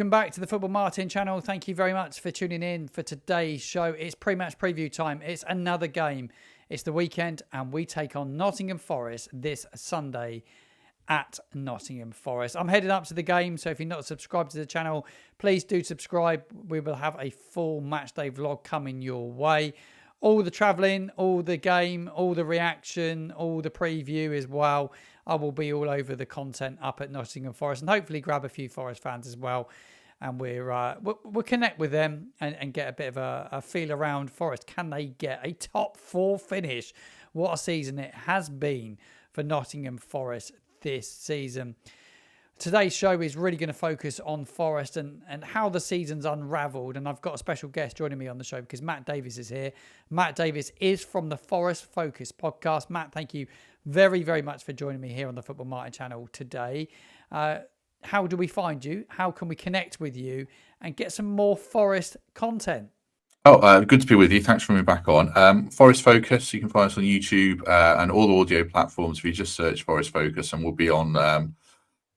Welcome back to the Football Martin channel. Thank you very much for tuning in for today's show. It's pre-match preview time. It's another game. It's the weekend and we take on Nottingham Forest this Sunday at Nottingham Forest. I'm heading up to the game, so if you're not subscribed to the channel, please do subscribe. We will have a full matchday vlog coming your way. All the travelling, all the game, all the reaction, all the preview as well. I will be all over the content up at Nottingham Forest and hopefully grab a few Forest fans as well. And we'll connect with them and get a bit of a feel around Forest. Can they get a top 4 finish? What a season it has been for Nottingham Forest this season. Today's show is really going to focus on Forest and how the season's unravelled. And I've got a special guest joining me on the show because Matt Davies is here. Matt Davies is from the Forest Focus podcast. Matt, thank you very, very much for joining me here on the Football Martin channel today. How do we find you? How can we connect with you and get some more Forest content? Good to be with you. Thanks for having me back on. Forest Focus, you can find us on YouTube and all the audio platforms. If you just search Forest Focus, and we'll be on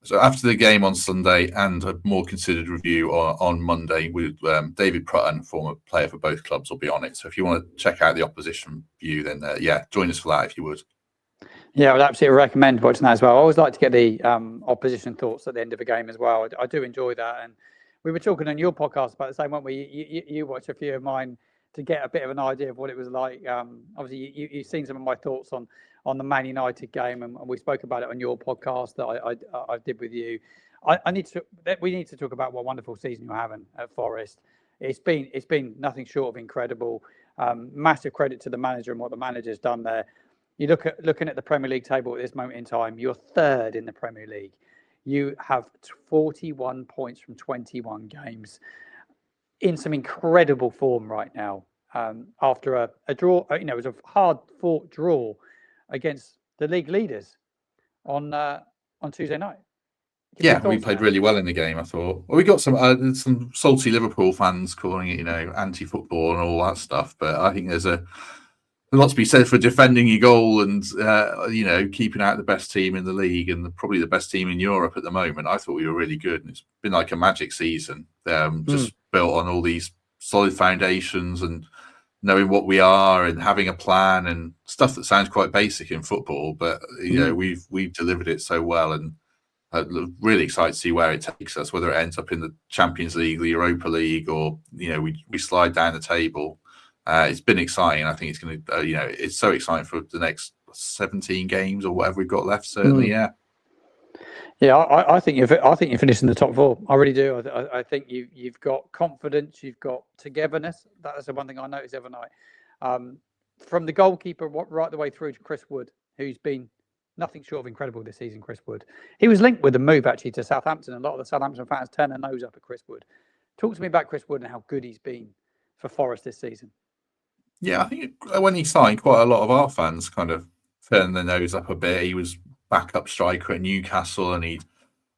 so after the game on Sunday and a more considered review on Monday with David Prutton, former player for both clubs, will be on it. So if you want to check out the opposition view, then join us for that if you would. Yeah, I would absolutely recommend watching that as well. I always like to get the opposition thoughts at the end of a game as well. I do enjoy that. And we were talking on your podcast about the same, weren't we? You watched a few of mine to get a bit of an idea of what it was like. Obviously, you've seen some of my thoughts on the Man United game, and we spoke about it on your podcast that I did with you. We need to talk about what wonderful season you're having at Forest. It's been nothing short of incredible. Massive credit to the manager and what the manager's done there. You looking at the Premier League table at this moment in time, you're third in the Premier League. You have 41 points from 21 games, in some incredible form right now. After a draw, it was a hard-fought draw against the league leaders on Tuesday night. Yeah, we played really well in the game, I thought. Well, we got some salty Liverpool fans calling it, anti-football and all that stuff. But I think there's a lot to be said for defending your goal and keeping out the best team in the league and probably the best team in Europe at the moment. I thought we were really good, and it's been like a magic season, just built on all these solid foundations and knowing what we are and having a plan and stuff that sounds quite basic in football, but we've delivered it so well, and really excited to see where it takes us, whether it ends up in the Champions League, the Europa League, or we slide down the table. It's been exciting. I think it's going to, it's so exciting for the next 17 games or whatever we've got left. Certainly, yeah. Yeah, I think you're finishing the top 4. I really do. I think you've got confidence, you've got togetherness. That's the one thing I noticed every night. From the goalkeeper right the way through to Chris Wood, who's been nothing short of incredible this season. Chris Wood, he was linked with a move actually to Southampton. A lot of the Southampton fans turn their nose up at Chris Wood. Talk to me about Chris Wood and how good he's been for Forest this season. Yeah, I think when he signed, quite a lot of our fans kind of turned their nose up a bit. He was backup striker at Newcastle, and he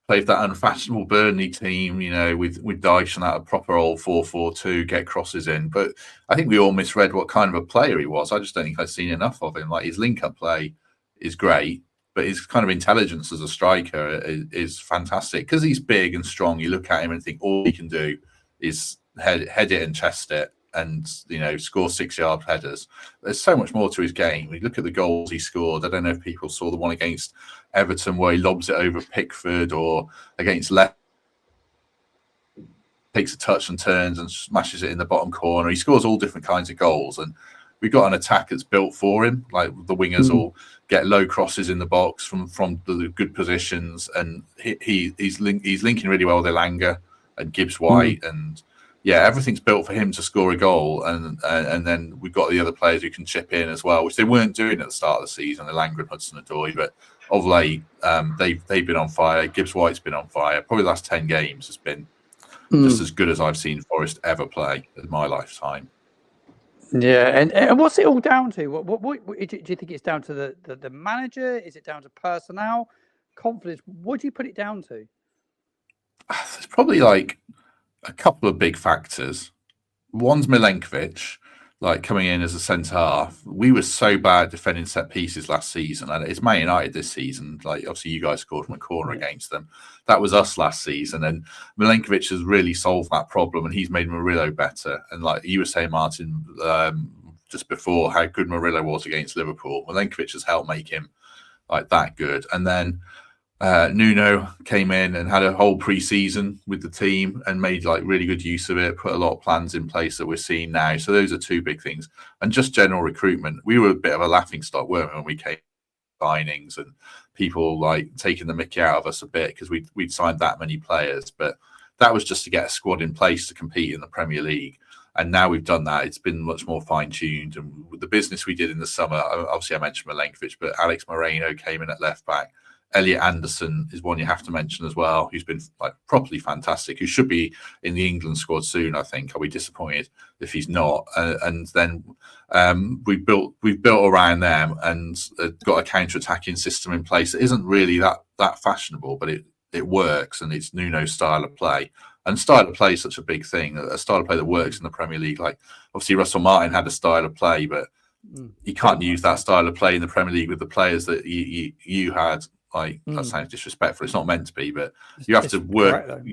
played that unfashionable Burnley team, with Dyche and that proper old 4-4-2, get crosses in. But I think we all misread what kind of a player he was. I just don't think I've seen enough of him. Like, his link-up play is great, but his kind of intelligence as a striker is fantastic. Because he's big and strong, you look at him and think all he can do is head it and chest it, and score 6-yard headers. There's so much more to his game. We look at the goals he scored. I don't know if people saw the one against Everton where he lobs it over Pickford, or against Leicester, takes a touch and turns and smashes it in the bottom corner. He scores all different kinds of goals, and we've got an attack that's built for him. Like, the wingers will get low crosses in the box from the good positions, and he's linking really well with Elanga and Gibbs White and. Yeah, everything's built for him to score a goal, and then we've got the other players who can chip in as well, which they weren't doing at the start of the season, Elanga and Hudson-Odoi, but of late, they've been on fire. Gibbs White's been on fire. Probably the last 10 games has been just as good as I've seen Forest ever play in my lifetime. Yeah, and what's it all down to? What do you think it's down to the manager? Is it down to personnel, confidence? What do you put it down to? It's probably like a couple of big factors. One's Milenkovic, like coming in as a centre half. We were so bad defending set pieces last season, and it's Man United this season. Like obviously you guys scored from a corner against them. That was us last season, and Milenkovic has really solved that problem, and he's made Murillo better. And like you were saying, Martin, just before, how good Murillo was against Liverpool. Milenkovic has helped make him like that good, and then Nuno came in and had a whole pre-season with the team and made like really good use of it, put a lot of plans in place that we're seeing now. So those are two big things. And just general recruitment. We were a bit of a laughing stock, weren't we, when we came signings and people like taking the mickey out of us a bit because we'd signed that many players. But that was just to get a squad in place to compete in the Premier League. And now we've done that. It's been much more fine-tuned. And with the business we did in the summer, obviously I mentioned Milenkovic, but Alex Moreno came in at left back. Elliot Anderson is one you have to mention as well, who's been like properly fantastic, who should be in the England squad soon, I think. I'll be disappointed if he's not. And then we've built around them and got a counter-attacking system in place that isn't really that fashionable, but it works, and it's Nuno's style of play. And style of play is such a big thing, a style of play that works in the Premier League. Like obviously Russell Martin had a style of play, but you can't use that style of play in the Premier League with the players that you had. Like that sounds disrespectful. It's not meant to be, but you have to work.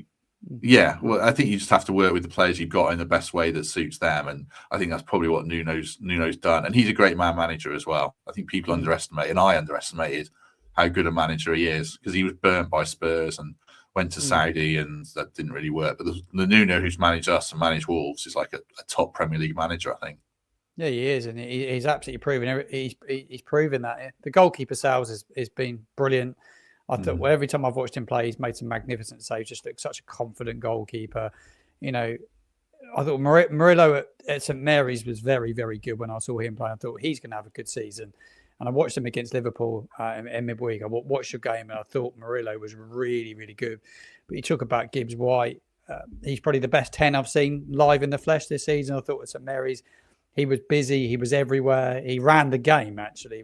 Yeah, well, I think you just have to work with the players you've got in the best way that suits them, and I think that's probably what Nuno's done. And he's a great man manager as well. I think people underestimate, and I underestimated how good a manager he is because he was burnt by Spurs and went to Saudi, and that didn't really work. But the Nuno who's managed us and managed Wolves is like a top Premier League manager, I think. Yeah, he is, and he's absolutely proven. He's proven that the goalkeeper sales has been brilliant. I thought every time I've watched him play, he's made some magnificent saves. Just looks such a confident goalkeeper. You know, I thought Murillo at St Mary's was very, very good when I saw him play. I thought he's going to have a good season. And I watched him against Liverpool in midweek. I watched your game, and I thought Murillo was really, really good. But you talk about Gibbs White. He's probably the best 10 I've seen live in the flesh this season. I thought at St Mary's, he was busy. He was everywhere. He ran the game. Actually,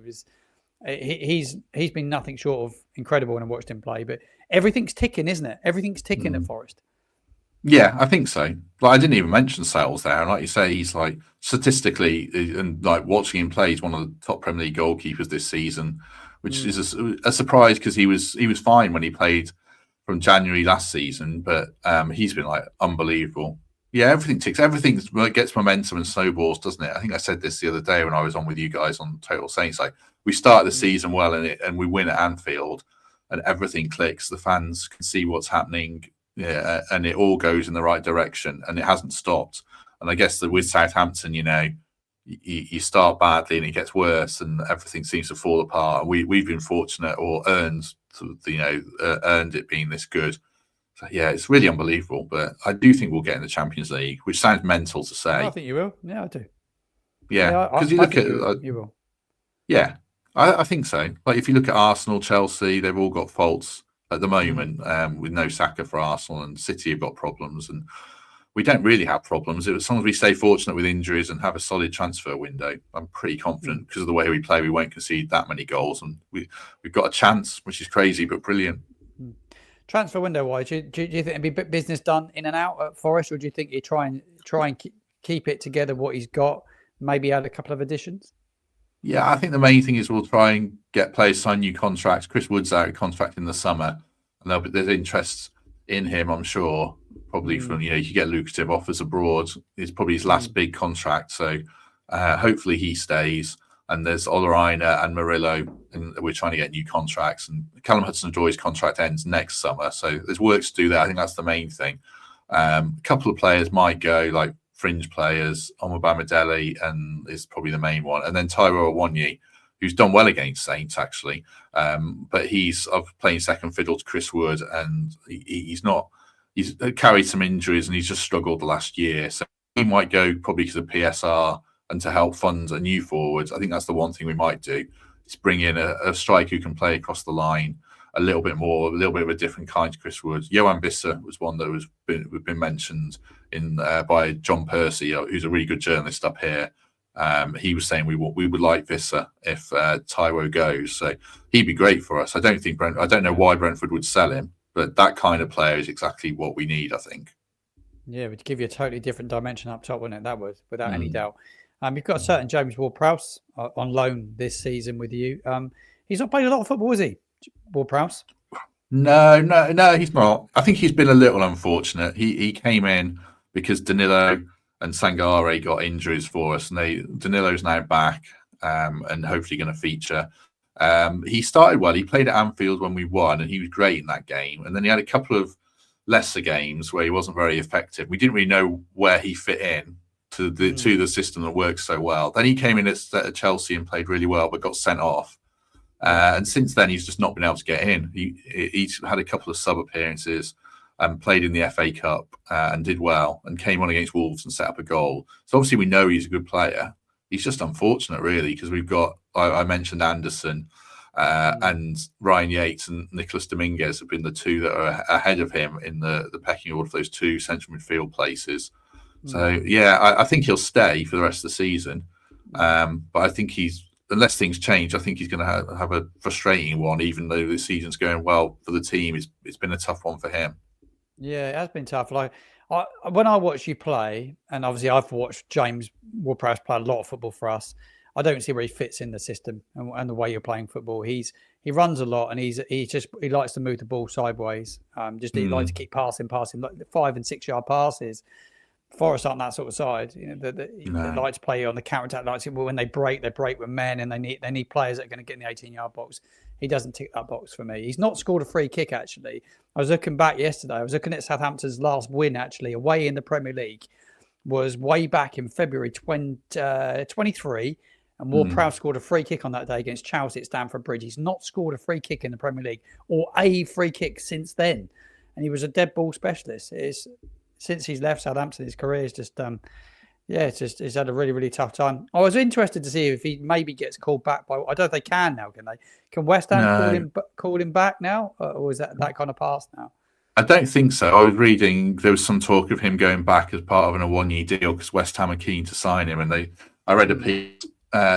he's been nothing short of incredible when I watched him play. But everything's ticking, isn't it? Everything's ticking at Forest. Yeah, I think so. Like I didn't even mention Sales there, and like you say, he's like statistically and like watching him play, he's one of the top Premier League goalkeepers this season, which is a surprise because he was fine when he played from January last season, but he's been like unbelievable. Yeah, everything ticks. Everything gets momentum and snowballs, doesn't it? I think I said this the other day when I was on with you guys on Total Saints. Like we start the season well and we win at Anfield, and everything clicks. The fans can see what's happening, and it all goes in the right direction, and it hasn't stopped. And I guess that with Southampton, you start badly and it gets worse, and everything seems to fall apart. And we've been fortunate or earned it being this good. So, yeah, it's really unbelievable, but I do think we'll get in the Champions League, which sounds mental to say. I think you will. Yeah, I do. Yeah, because you look at you will. Yeah, I think so. Like if you look at Arsenal, Chelsea, they've all got faults at the moment with no Saka for Arsenal, and City have got problems, and we don't really have problems. As long as we stay fortunate with injuries and have a solid transfer window, I'm pretty confident because of the way we play, we won't concede that many goals, and we've got a chance, which is crazy but brilliant. Transfer window wise, do you think it'd be business done in and out at Forest, or do you think you try and keep it together what he's got, maybe add a couple of additions? Yeah, I think the main thing is we'll try and get players sign new contracts. Chris Wood's out of contract in the summer, and there's interest in him, I'm sure. Probably from you get lucrative offers abroad. It's probably his last big contract, so hopefully he stays. And there's Oleraina and Murillo, and we're trying to get new contracts. And Callum Hudson-Odoi's contract ends next summer, so there's work to do there. I think that's the main thing. A couple of players might go, like fringe players. Omobamidele and is probably the main one, and then Taiwo Awoniyi, who's done well against Saints actually, but he's playing second fiddle to Chris Wood, and he's carried some injuries and he's just struggled the last year. So he might go probably because of PSR. And to help fund a new forward, I think that's the one thing we might do, is bring in a striker who can play across the line a little bit more, a little bit of a different kind to Chris Wood. Johan Bisser was one that been mentioned by John Percy, who's a really good journalist up here. He was saying we would like Visser if Taiwo goes, so he'd be great for us. I don't know why Brentford would sell him, but that kind of player is exactly what we need, I think. Yeah, it would give you a totally different dimension up top, wouldn't it? That would, without any doubt. You've got a certain James Ward-Prowse on loan this season with you. He's not played a lot of football, is he, Ward-Prowse? No, he's not. I think he's been a little unfortunate. He came in because Danilo and Sangare got injuries for us, and Danilo's now back and hopefully going to feature. He started well. He played at Anfield when we won, and he was great in that game. And then he had a couple of lesser games where he wasn't very effective. We didn't really know where he fit in to the system that works so well. Then he came in at Chelsea and played really well, but got sent off. And since then, he's just not been able to get in. He's had a couple of sub appearances and played in the FA Cup and did well and came on against Wolves and set up a goal. So obviously we know he's a good player. He's just unfortunate, really, because we've got, I mentioned Anderson and Ryan Yates and Nicholas Dominguez have been the two that are ahead of him in the pecking order for those two central midfield places. So, I think he'll stay for the rest of the season. But I think unless things change, I think he's going to have a frustrating one, even though the season's going well for the team. It's been a tough one for him. Yeah, it has been tough. Like when I watch you play, and obviously I've watched James Ward-Prowse play a lot of football for us, I don't see where he fits in the system and the way you're playing football. He runs a lot, and he likes to move the ball sideways. He likes to keep passing like 5 and 6 yard passes. Forest aren't that sort of side. They like to play on the counter attack. Like when they break with men, and they need players that are going to get in the 18-yard box. He doesn't tick that box for me. He's not scored a free kick, actually. I was looking back yesterday. I was looking at Southampton's last win, actually, away in the Premier League, was way back in February 23, and Ward-Prowse scored a free kick on that day against Chelsea at Stamford Bridge. He's not scored a free kick in the Premier League or a free kick since then, and he was a dead ball specialist. Since he's left Southampton, his career is just, he's had a really, really tough time. I was interested to see if he maybe gets called back by. I don't know if they can now. Can they? Can West Ham call him back now, or is that kind of past now? I don't think so. I was reading there was some talk of him going back as part of a 1-year deal because West Ham are keen to sign him, and I read a piece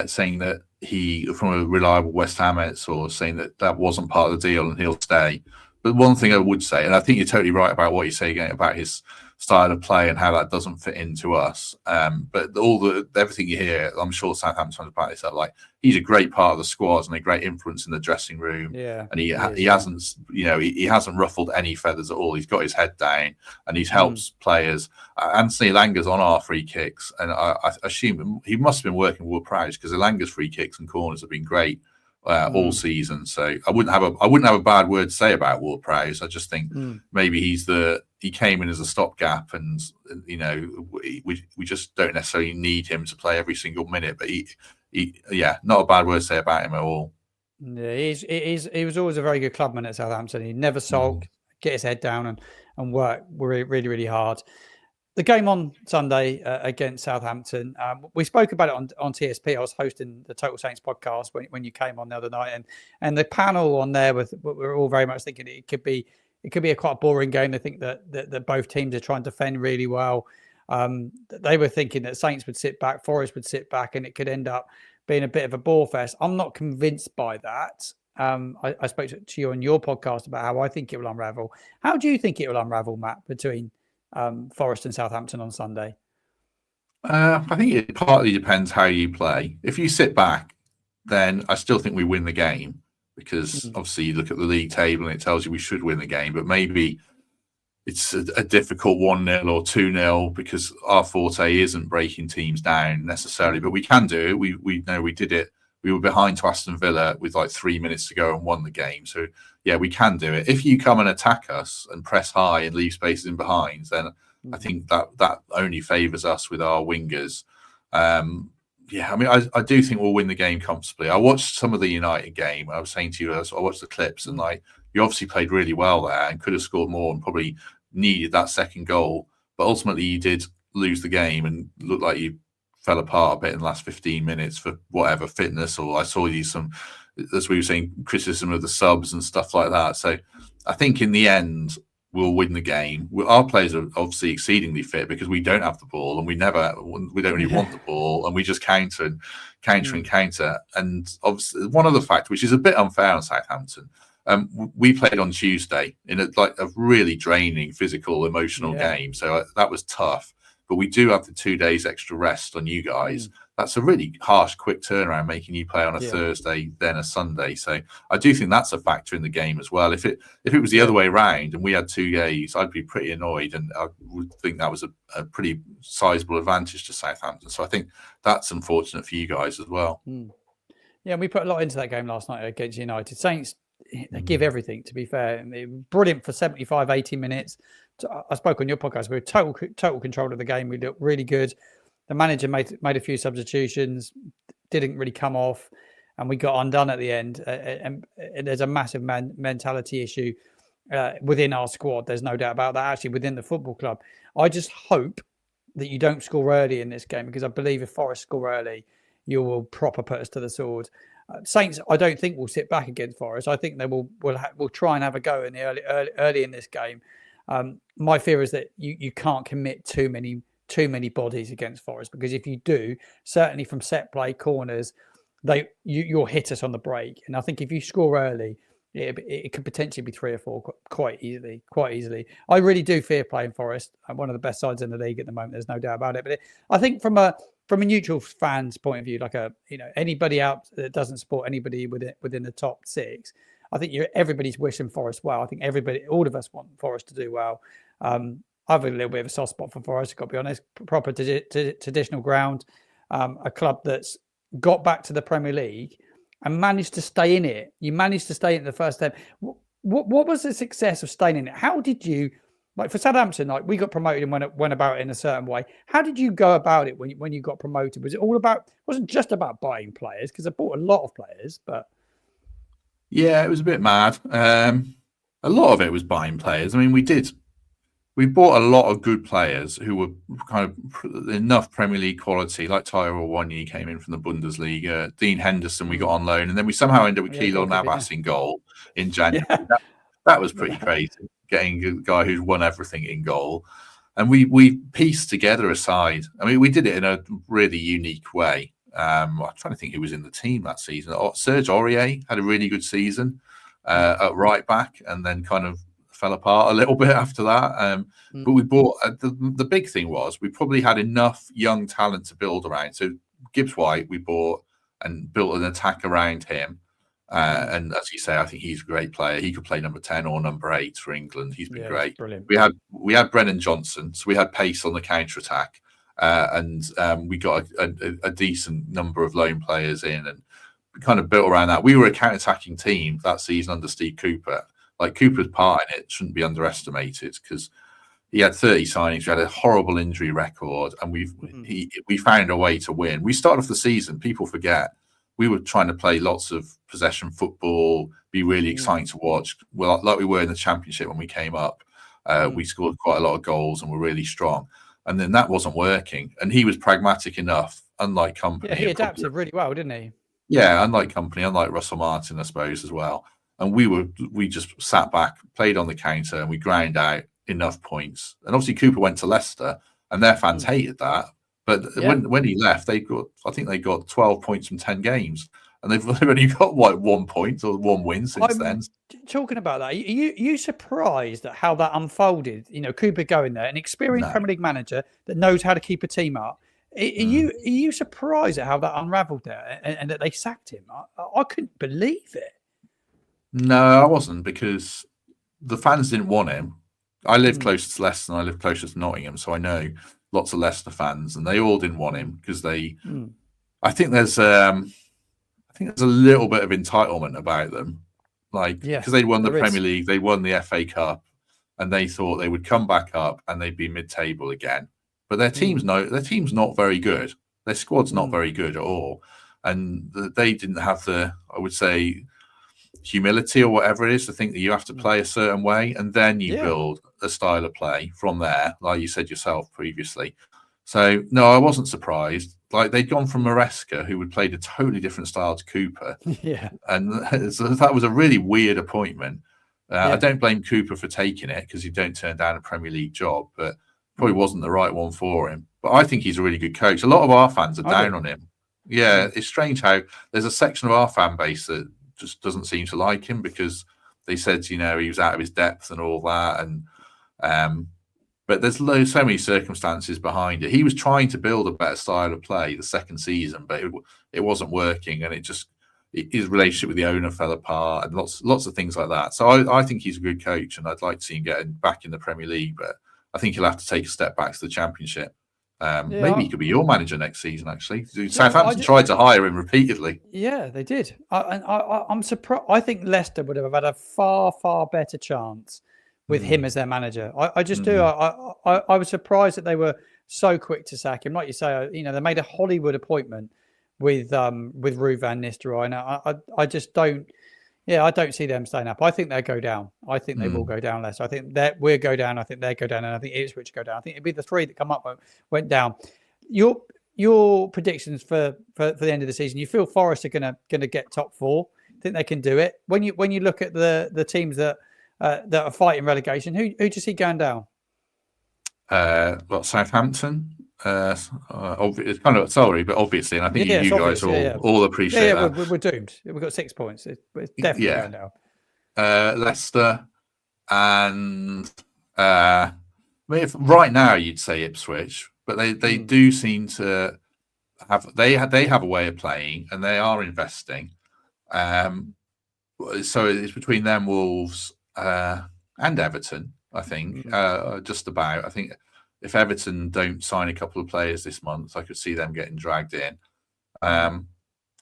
saying that he, from a reliable West Ham source, saying that wasn't part of the deal and he'll stay. But one thing I would say, and I think you're totally right about what you say again about his style of play and how that doesn't fit into us. But everything you hear, I'm sure Southampton fans about this, like he's a great part of the squad and a great influence in the dressing room. Yeah, and he hasn't, he hasn't ruffled any feathers at all. He's got his head down and he's helped players. Anthony Elanga's on our free kicks, and I assume he must have been working with Ward-Prowse because Elanga's free kicks and corners have been great all season. So I wouldn't have a bad word to say about Ward-Prowse. I just think maybe he came in as a stopgap, and we just don't necessarily need him to play every single minute. But he not a bad word to say about him at all. Yeah, he was always a very good clubman at Southampton. He never sulked, get his head down and work really, really hard. The game on Sunday against Southampton, we spoke about it on TSP. I was hosting the Total Saints podcast when you came on the other night, and the panel on there we're all very much thinking it could be a quite boring game. They think that both teams are trying to defend really well. They were thinking that Saints would sit back, Forest would sit back, and it could end up being a bit of a ball fest. I'm not convinced by that. I spoke to you on your podcast about how I think it will unravel. How do you think it will unravel, Matt, between Forest and Southampton on Sunday? I think it partly depends how you play. If you sit back, then I still think we win the game because obviously you look at the league table and it tells you we should win the game, but maybe it's a difficult 1-0 or 2-0 because our forte isn't breaking teams down necessarily, but we can do it. We know we did it. We were behind to Aston Villa with like 3 minutes to go and won the game. So, yeah, we can do it. If you come and attack us and press high and leave spaces in behind, then I think that only favours us with our wingers. I do think we'll win the game comfortably. I watched some of the United game. I was saying to you, I watched the clips, and like you obviously played really well there and could have scored more and probably needed that second goal. But ultimately, you did lose the game and looked like you fell apart a bit in the last 15 minutes for whatever fitness, or I saw you some, as we were saying, criticism of the subs and stuff like that. So I think in the end, we'll win the game. Our players are obviously exceedingly fit because we don't have the ball and we don't really want the ball, and we just counter. And obviously, one other fact, which is a bit unfair on Southampton, we played on Tuesday in a really draining, physical, emotional game. So that was tough. but we do have the 2 days extra rest on you guys. That's a really harsh, quick turnaround, making you play on a Thursday, then a Sunday. So I do think that's a factor in the game as well. If it was the other way around and we had 2 days, I'd be pretty annoyed, and I would think that was a pretty sizable advantage to Southampton. So I think that's unfortunate for you guys as well. Yeah, and we put a lot into that game last night against United. Saints, they give everything, to be fair. Brilliant for 75, 80 minutes. I spoke on your podcast. We were total control of the game. We looked really good. The manager made a few substitutions, didn't really come off, and we got undone at the end. And there's a massive mentality issue within our squad. There's no doubt about that, actually, within the football club. I just hope that you don't score early in this game, because I believe if Forest score early, you will proper put us to the sword. Saints, I don't think will sit back against Forest. I think they will try and have a go in the early in this game. My fear is that you can't commit too many bodies against Forest, because if you do, certainly from set play, corners, you'll hit us on the break. And I think if you score early, it could potentially be 3 or 4 quite easily. I really do fear playing Forest. I'm one of the best sides in the league at the moment. There's no doubt about it. But I think from a neutral fan's point of view, like anybody out that doesn't support anybody within the top 6, I think everybody's wishing Forest well. I think all of us want Forest to do well. I have a little bit of a soft spot for Forest, I've got to be honest. Proper traditional ground, a club that's got back to the Premier League and managed to stay in it. You managed to stay in the first step. What was the success of staying in it? How did you, like for Southampton, like we got promoted and went about it in a certain way. How did you go about it when you got promoted? Was it all about, wasn't just about buying players, because I bought a lot of players, but... Yeah, it was a bit mad. A lot of it was buying players. I mean, we bought a lot of good players who were kind of enough Premier League quality, like Tyrell Wanyi came in from the Bundesliga, Dean Henderson we got on loan, and then we somehow ended up with Keylor Navas in goal in January. Yeah. That was pretty crazy, getting a guy who's won everything in goal. And we pieced together a side. I mean, we did it in a really unique way. I'm trying to think who was in the team that season. Serge Aurier had a really good season at right back, and then kind of fell apart a little bit after that. But we bought the big thing was we probably had enough young talent to build around. So Gibbs White we bought and built an attack around him. And as you say, I think he's a great player. He could play number 10 or number 8 for England. He's been great. Brilliant. We had Brennan Johnson, so we had pace on the counter attack, and we got a decent number of loan players in, and we kind of built around that. We were a counter attacking team that season under Steve Cooper. Like Cooper's part in it shouldn't be underestimated, because he had 30 signings. We had a horrible injury record, and we found a way to win. We started off the season, people forget, we were trying to play lots of possession football, be really exciting to watch. Well, like we were in the Championship when we came up, we scored quite a lot of goals and were really strong. And then that wasn't working. And he was pragmatic enough, unlike Company. Yeah, he adapted really well, didn't he? Yeah, unlike Company, unlike Russell Martin, I suppose, as well. And we just sat back, played on the counter, and we ground out enough points. And obviously Cooper went to Leicester, and their fans hated that. But when he left, I think they got 12 points from 10 games, and they've only got 1 point or 1 win since then. Talking about that, are you surprised at how that unfolded? You know, Cooper going there, an experienced Premier League manager that knows how to keep a team up. Are you surprised at how that unravelled there and that they sacked him? I couldn't believe it. No, I wasn't, because the fans didn't want him. I live closer to Leicester and I live closer to Nottingham, so I know lots of Leicester fans, and they all didn't want him because I think there's a little bit of entitlement about them, like because they won the Premier League, they won the FA Cup, and they thought they would come back up and they'd be mid-table again. But their team's not very good. Their squad's not very good at all, and they didn't have the, I would say, humility or whatever it is to think that you have to play a certain way, and then you build a style of play from there, like you said yourself previously. So no, I wasn't surprised. Like, they'd gone from Maresca, who had played a totally different style to Cooper, and so that was a really weird appointment. I don't blame Cooper for taking it, because he don't turn down a Premier League job, but probably wasn't the right one for him. But I think he's a really good coach. A lot of our fans are down on him. Yeah, it's strange how there's a section of our fan base that just doesn't seem to like him, because they said, he was out of his depth and all that. And But there's so many circumstances behind it. He was trying to build a better style of play the second season, but it wasn't working, and his relationship with the owner fell apart, and lots of things like that. So I think he's a good coach, and I'd like to see him getting back in the Premier League, but I think he'll have to take a step back to the Championship. Maybe he could be your manager next season, actually. Southampton tried to hire him repeatedly. Yeah, they did. I'm surprised. I think Leicester would have had a far, far better chance with him as their manager. I just do. I was surprised that they were so quick to sack him. Like you say, they made a Hollywood appointment with Ruud van Nistelrooy, and I just don't. Yeah, I don't see them staying up. I think they'll go down. I think they will go down less. I think that we'll go down. I think they'll go down, and I think Ipswich go down. I think it'd be the three that come up went down. Your predictions for the end of the season? You feel Forest are gonna get top four? Think they can do it? When you look at the teams that are fighting relegation, who do you see going down? Southampton. It's kind of sorry, but obviously, and I think you guys all appreciate that. We're doomed. We've got 6 points. It's definitely going down. Leicester and right now you'd say Ipswich, but they do seem to have a way of playing, and they are investing. So it's between them, Wolves, and Everton. I think just about. I think if Everton don't sign a couple of players this month, I could see them getting dragged in. I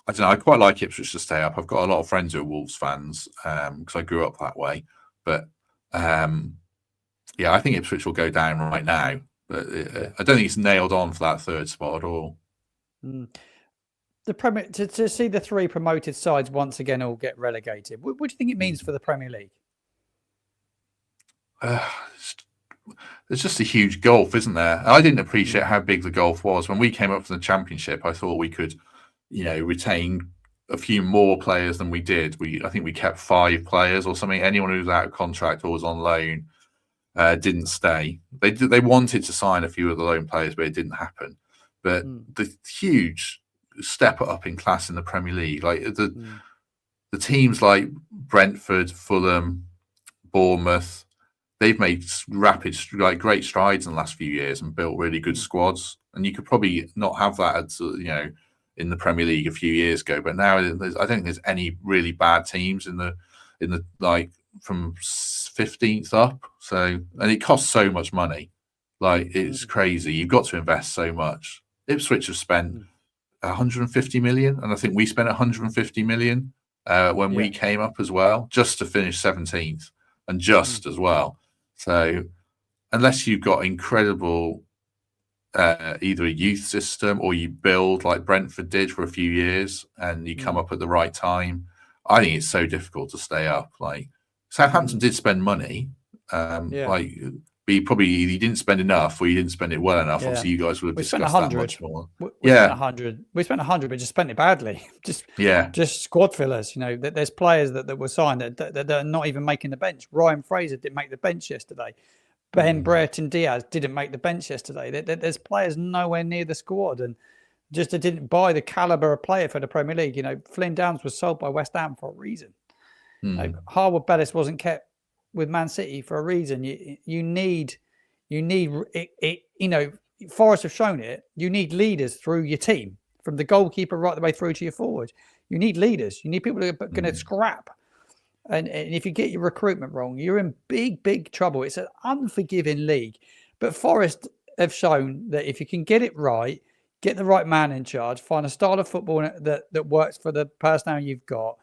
don't know. I quite like Ipswich to stay up. I've got a lot of friends who are Wolves fans because I grew up that way. But I think Ipswich will go down right now. But I don't think it's nailed on for that third spot at all. The Premier to see the three promoted sides once again all get relegated. What do you think it means for the Premier League? There's just a huge gulf, isn't there? I didn't appreciate how big the gulf was when we came up from the Championship. I thought we could, retain a few more players than we did. I think we kept 5 players or something. Anyone who was out of contract or was on loan didn't stay. They wanted to sign a few of the loan players, but it didn't happen. But the huge step up in class in the Premier League, like the teams like Brentford, Fulham, Bournemouth, they've made great strides in the last few years and built really good squads. And you could probably not have that, in the Premier League a few years ago. But now I don't think there's any really bad teams in the from 15th up. So, and it costs so much money, it's crazy. You've got to invest so much. Ipswich have spent 150 million, and I think we spent 150 million when we came up as well, just to finish 17th, and as well. So unless you've got incredible either a youth system or you build like Brentford did for a few years and you come up at the right time, I think it's so difficult to stay up. Like Southampton did spend money, but you didn't spend enough, or you didn't spend it well enough. Obviously, you guys would have discussed that much more. We spent 100. We spent 100, but just spent it badly. Just squad fillers. There's players that were signed that are not even making the bench. Ryan Fraser didn't make the bench yesterday. Ben Brereton Diaz didn't make the bench yesterday. There's players nowhere near the squad, and just didn't buy the caliber of player for the Premier League. Flynn Downs was sold by West Ham for a reason. Harwood Bellis wasn't kept with Man City for a reason. You need it. Forest have shown it. You need leaders through your team, from the goalkeeper right the way through to your forward. You need leaders. You need people who are going to scrap. And if you get your recruitment wrong, you're in big trouble. It's an unforgiving league. But Forest have shown that if you can get it right, get the right man in charge, find a style of football that works for the personnel you've got,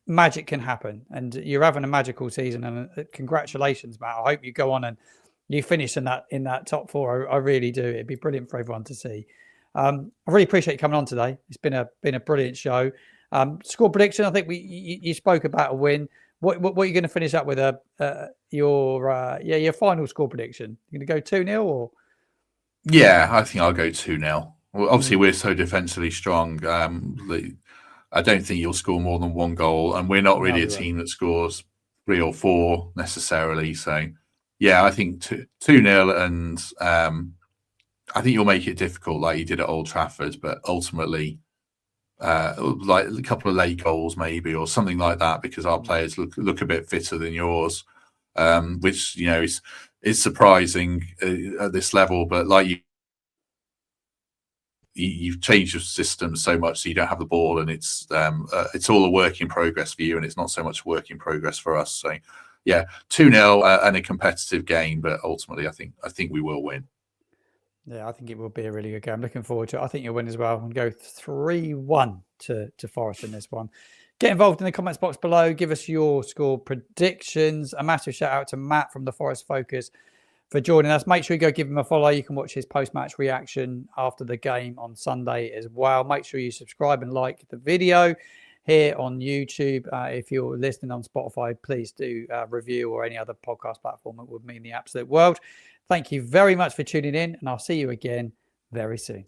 magic can happen. And you're having a magical season. And congratulations, Matt. I hope you go on and you finish in that top 4. I really do. It'd be brilliant for everyone to see. I really appreciate you coming on today. It's been a brilliant show. Score prediction. I think you spoke about a win. What are you going to finish up with? Your final score prediction. You going to go 2-0 or? Yeah, I think I'll go 2-0. Well, obviously, we're so defensively strong. I don't think you'll score more than 1 goal, and we're not really a team that scores 3 or 4 necessarily. So, yeah, I think 2-0, and I think you'll make it difficult like you did at Old Trafford, but ultimately, like a couple of late goals maybe, or something like that, because our players look a bit fitter than yours, which is is surprising at this level. But like you've changed your system so much so you don't have the ball, and it's all a work in progress for you, and it's not so much work in progress for us. So yeah, 2-0 and a competitive game, but ultimately I think we will win. Yeah, I think it will be a really good game. Looking forward to it. I think you'll win as well and go 3-1 to Forest in this one. Get involved in the comments box below. Give us your score predictions. A massive shout out to Matt from the Forest Focus for joining us. Make sure you go give him a follow. You can watch his post-match reaction after the game on Sunday as well. Make sure you subscribe and like the video here on YouTube. If you're listening on Spotify, please do review or any other podcast platform. It would mean the absolute world. Thank you very much for tuning in, and I'll see you again very soon.